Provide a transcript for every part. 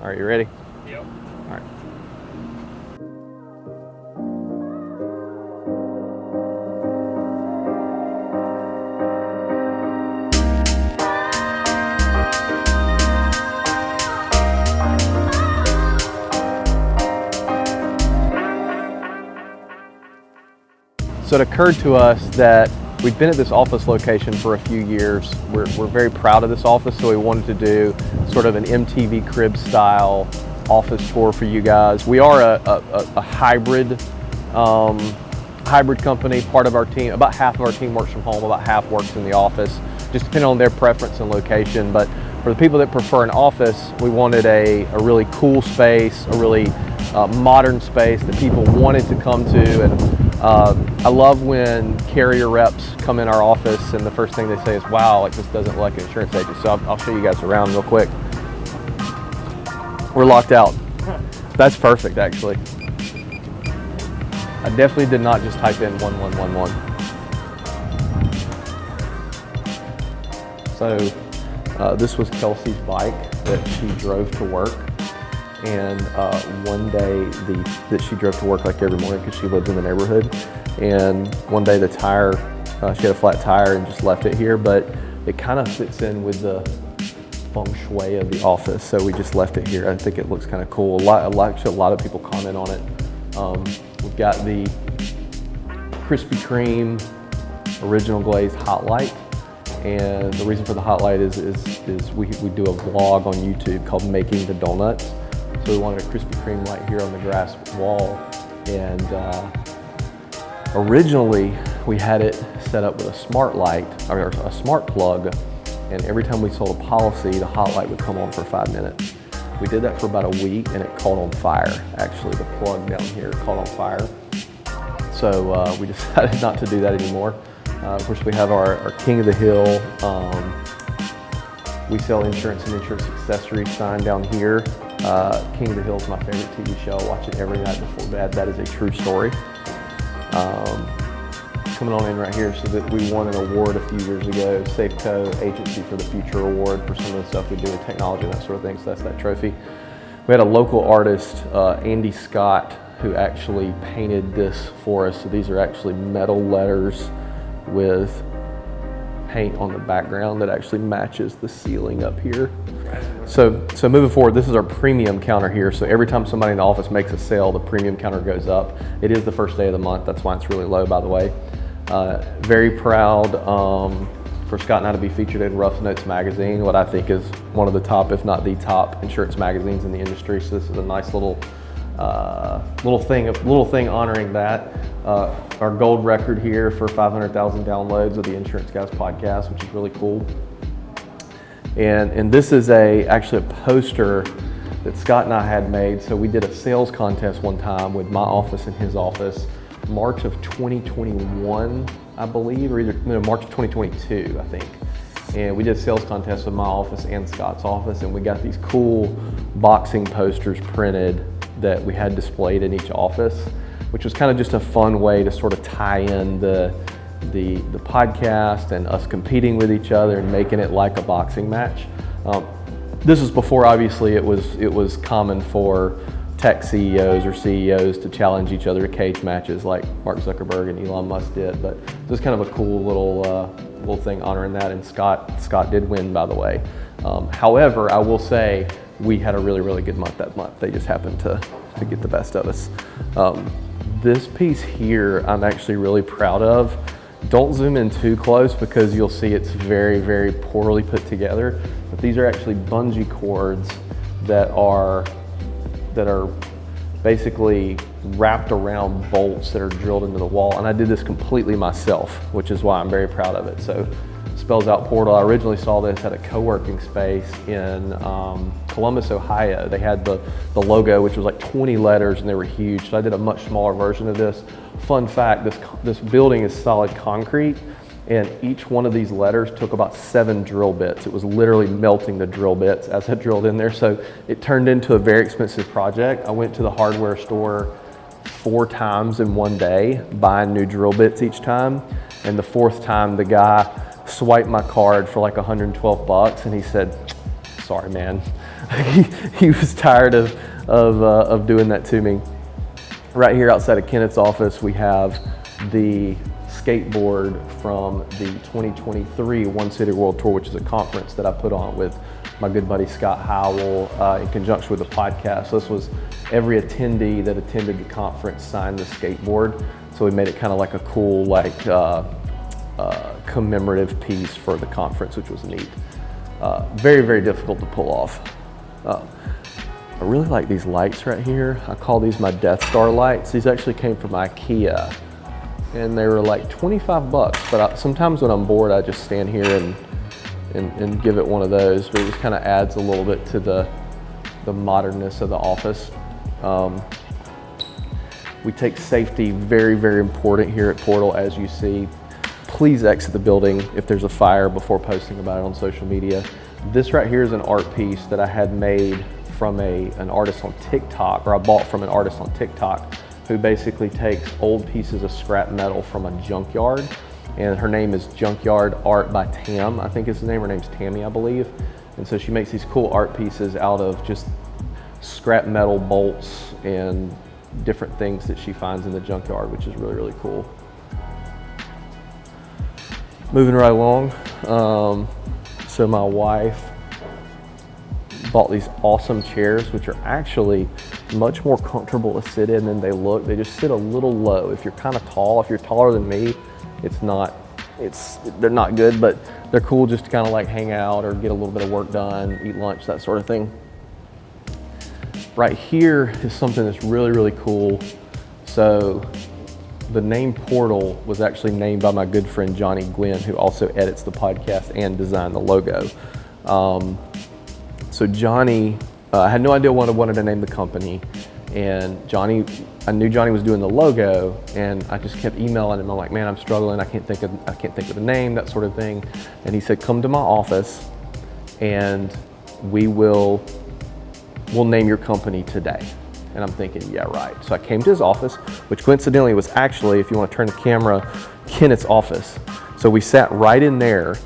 All right, you ready? Yep. All right. So it occurred to us that we'd been at this office location for a few years. We're very proud of this office, so we wanted to do sort of an MTV Cribs style office tour for you guys. We are a hybrid company. Part of our team, about half of our team works from home, about half works in the office, just depending on their preference and location. But for the people that prefer an office, we wanted a really cool space, a really modern space that people wanted to come to. And I love when carrier reps come in our office and the first thing they say is, wow, like this doesn't look like an insurance agent. So I'll show you guys around real quick. We're locked out. That's perfect, actually. I definitely did not just type in 1111. So this was Kelsey's bike that she drove to work. And one day that she drove to work like every morning because she lives in the neighborhood. And one day the tire, she had a flat tire and just left it here, but it kind of fits in with the feng shui of the office. So we just left it here. I think it looks kind of cool. Actually, a lot of people comment on it. We've got the Krispy Kreme original glazed hot light. And the reason for the hot light is we do a vlog on YouTube called Making the Donuts. So we wanted a Krispy Kreme light here on the grass wall, and originally we had it set up with a smart light, or a smart plug, and every time we sold a policy, the hot light would come on for 5 minutes. We did that for about a week, and it caught on fire. Actually, the plug down here caught on fire. So we decided not to do that anymore. Of course, we have our King of the Hill, we sell insurance and insurance accessories sign down here. King of the Hill is my favorite TV show. I watch it every night before bed. That is a true story. Coming on in right here, so that we won an award a few years ago, Safeco Agency for the Future Award for some of the stuff we do with technology and that sort of thing, so that's that trophy. We had a local artist, Andy Scott, who actually painted this for us. So these are actually metal letters with paint on the background that actually matches the ceiling up here. So moving forward, this is our premium counter here. So every time somebody in the office makes a sale, the premium counter goes up. It is the first day of the month. That's why it's really low, by the way. Very proud for Scott and I to be featured in Rough Notes magazine, what I think is one of the top, if not the top, insurance magazines in the industry. So this is a nice little thing honoring that. Our gold record here for 500,000 downloads of the Insurance Guys podcast, which is really cool. And this is actually a poster that Scott and I had made. So we did a sales contest one time with my office and his office, March of 2021, I believe, or March of 2022, I think. And we did a sales contest with my office and Scott's office, and we got these cool boxing posters printed that we had displayed in each office, which was kind of just a fun way to sort of tie in the podcast and us competing with each other and making it like a boxing match. This is before, obviously, it was common for tech CEOs or CEOs to challenge each other to cage matches like Mark Zuckerberg and Elon Musk did. But it was kind of a cool little thing honoring that, and Scott did win, by the way. However, I will say we had a really, really good month that month. They just happened to get the best of us. This piece here I'm actually really proud of. Don't zoom in too close because you'll see it's very, very poorly put together. But these are actually bungee cords that are basically wrapped around bolts that are drilled into the wall. And I did this completely myself, which is why I'm very proud of it. So spells out portal. I originally saw this at a co-working space in Columbus, Ohio. They had the logo, which was like 20 letters, and they were huge. So I did a much smaller version of this. Fun fact, this building is solid concrete, and each one of these letters took about 7 drill bits. It was literally melting the drill bits as I drilled in there. So it turned into a very expensive project. I went to the hardware store 4 times in one day, buying new drill bits each time. And the 4th time, the guy swiped my card for like $112, and he said, sorry, man. he was tired of doing that to me. Right here outside of Kenneth's office, we have the Skateboard from the 2023 One City World Tour, which is a conference that I put on with my good buddy Scott Howell in conjunction with the podcast. So this was every attendee that attended the conference signed the Skateboard. So we made it kind of like a cool, like commemorative piece for the conference, which was neat. Very, very difficult to pull off. I really like these lights right here. I call these my Death Star lights. These actually came from IKEA, and they were like 25 bucks. But sometimes when I'm bored, I just stand here and give it one of those. But it just kind of adds a little bit to the modernness of the office. We take safety very, very important here at Portal, as you see. Please exit the building if there's a fire before posting about it on social media. This right here is an art piece that I had made from an artist on TikTok, or I bought from an artist on TikTok, who basically takes old pieces of scrap metal from a junkyard, and her name is Junkyard Art by Tam, I think is the name. Her name's Tammy, I believe. And so she makes these cool art pieces out of just scrap metal bolts and different things that she finds in the junkyard, which is really, really cool. Moving right along, so my wife bought these awesome chairs, which are actually much more comfortable to sit in than they look. They just sit a little low. If you're kind of tall, if you're taller than me, they're not good, but they're cool just to kind of like hang out or get a little bit of work done, eat lunch, that sort of thing. Right here is something that's really, really cool. So the name Portal was actually named by my good friend Johnny Gwynn, who also edits the podcast and designed the logo. So Johnny, I had no idea what I wanted to name the company, and I knew Johnny was doing the logo, and I just kept emailing him. I'm like, man, I'm struggling. I can't think of the name, that sort of thing. And he said, come to my office, and we'll name your company today. And I'm thinking, yeah, right. So I came to his office, which coincidentally was actually, if you want to turn the camera, Kenneth's office. So we sat right in there,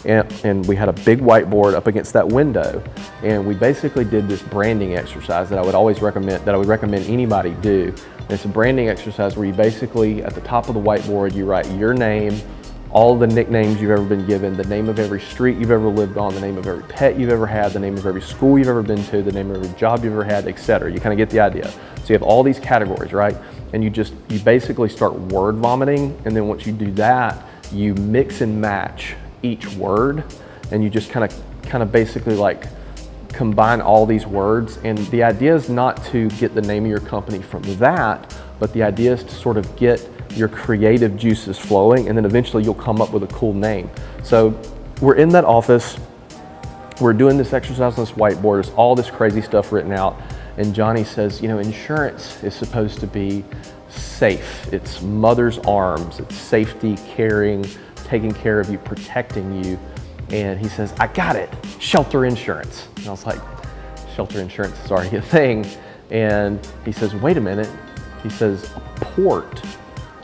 and we had a big whiteboard up against that window, and we basically did this branding exercise that I would recommend anybody do. And it's a branding exercise where you basically, at the top of the whiteboard, you write your name, all the nicknames you've ever been given, the name of every street you've ever lived on, the name of every pet you've ever had, the name of every school you've ever been to, the name of every job you've ever had, etc. You kind of get the idea. So you have all these categories, right? And you basically start word vomiting, and then once you do that, you mix and match each word, and you just kind of basically like combine all these words. And the idea is not to get the name of your company from that, but the idea is to sort of get your creative juices flowing, and then eventually you'll come up with a cool name. So we're in that office, we're doing this exercise on this whiteboard, there's all this crazy stuff written out, and Johnny says, insurance is supposed to be safe. It's mother's arms, it's safety, caring, taking care of you, protecting you. And he says, I got it, shelter insurance. And I was like, shelter insurance is already a thing. And he says, wait a minute. He says, a port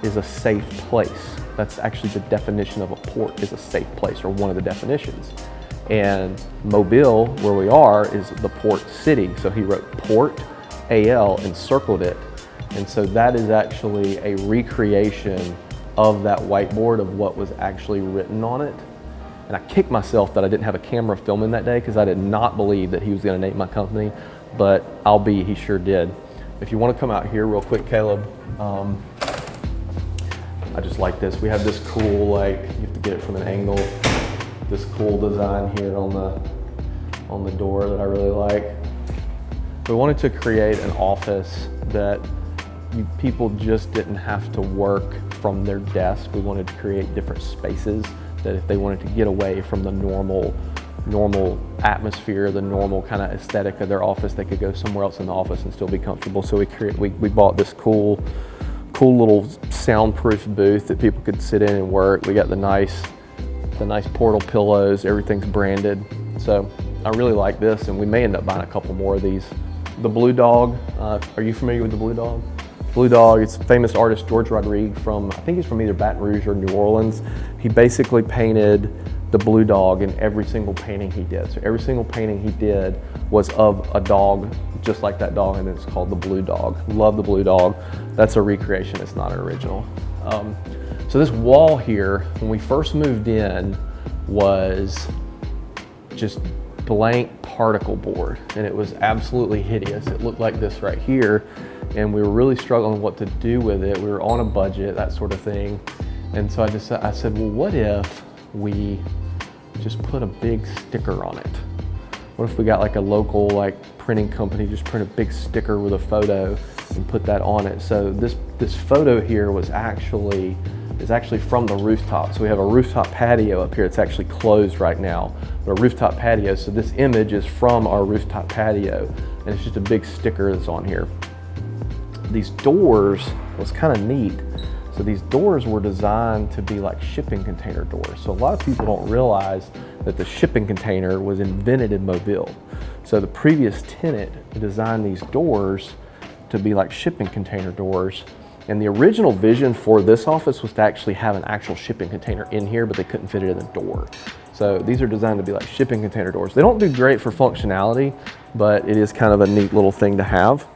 is a safe place. That's actually the definition of a port, is a safe place, or one of the definitions. And Mobile, where we are, is the port city. So he wrote Port, AL, and circled it. And so that is actually a recreation of that whiteboard of what was actually written on it. And I kicked myself that I didn't have a camera filming that day, because I did not believe that he was going to name my company, but he sure did. If you want to come out here real quick, Caleb, I just like this. We have this cool, you have to get it from an angle, this cool design here on the door that I really like. We wanted to create an office that people just didn't have to work from their desk. We wanted to create different spaces that if they wanted to get away from the normal atmosphere, the normal kind of aesthetic of their office, they could go somewhere else in the office and still be comfortable. So we bought this cool little soundproof booth that people could sit in and work. We got the nice Portal pillows, everything's branded. So I really like this, and we may end up buying a couple more of these. The Blue Dog, are you familiar with the Blue Dog? Blue Dog, it's famous artist George Rodriguez I think he's from either Baton Rouge or New Orleans. He basically painted the blue dog in every single painting he did. So every single painting he did was of a dog just like that dog, and it's called the blue dog. Love the blue dog. That's a recreation, it's not an original. So this wall here, when we first moved in, was just blank particle board, and it was absolutely hideous. It looked like this right here, and we were really struggling what to do with it. We were on a budget, that sort of thing. And so I said, well, what if we just put a big sticker on it? What if we got like a local printing company, just print a big sticker with a photo and put that on it? So this photo here is actually from the rooftop. So we have a rooftop patio up here. It's actually closed right now, but a rooftop patio. So this image is from our rooftop patio, and it's just a big sticker that's on here. These doors was kind of neat. So these doors were designed to be like shipping container doors. So a lot of people don't realize that the shipping container was invented in Mobile. So the previous tenant designed these doors to be like shipping container doors. And the original vision for this office was to actually have an actual shipping container in here, but they couldn't fit it in the door. So these are designed to be like shipping container doors. They don't do great for functionality, but it is kind of a neat little thing to have.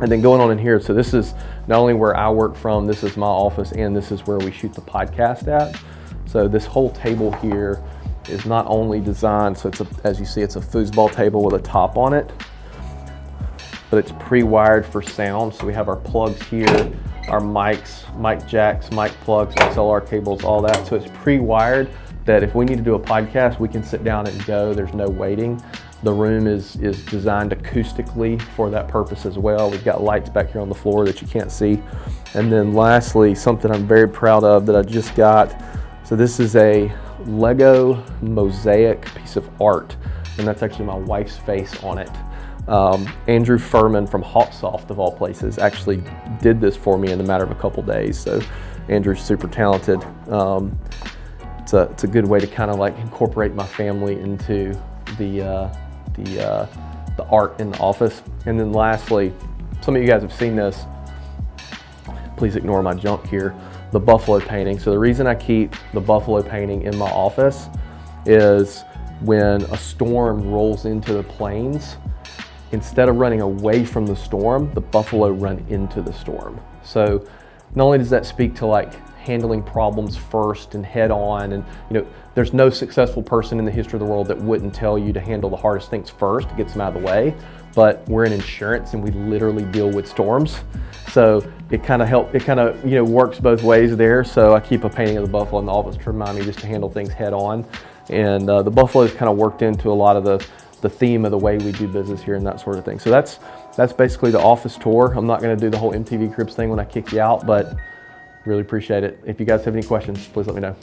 And then going on in here, so this is not only where I work from, this is my office, and this is where we shoot the podcast at. So this whole table here is not only designed, so as you see, it's a foosball table with a top on it, but it's pre-wired for sound. So we have our plugs here, our mics, mic jacks, mic plugs, XLR cables, all that. So it's pre-wired that if we need to do a podcast, we can sit down and go. There's no waiting. The room is designed acoustically for that purpose as well. We've got lights back here on the floor that you can't see. And then lastly, something I'm very proud of that I just got. So this is a Lego mosaic piece of art, and that's actually my wife's face on it. Andrew Furman from Hawksoft, of all places, actually did this for me in a matter of a couple days. So Andrew's super talented. It's a good way to kind of like incorporate my family into the art in the office. And then lastly, some of you guys have seen this. Please ignore my junk here. The buffalo painting. So the reason I keep the buffalo painting in my office is when a storm rolls into the plains, instead of running away from the storm, the buffalo run into the storm. So not only does that speak to like handling problems first and head on, and there's no successful person in the history of the world that wouldn't tell you to handle the hardest things first to get them out of the way, but we're in insurance and we literally deal with storms. So it kind of works both ways there. So I keep a painting of the buffalo in the office to remind me just to handle things head on. And the buffalo is kind of worked into a lot of the theme of the way we do business here and that sort of thing. So that's basically the office tour. I'm not going to do the whole MTV Cribs thing when I kick you out, but really appreciate it. If you guys have any questions, please let me know.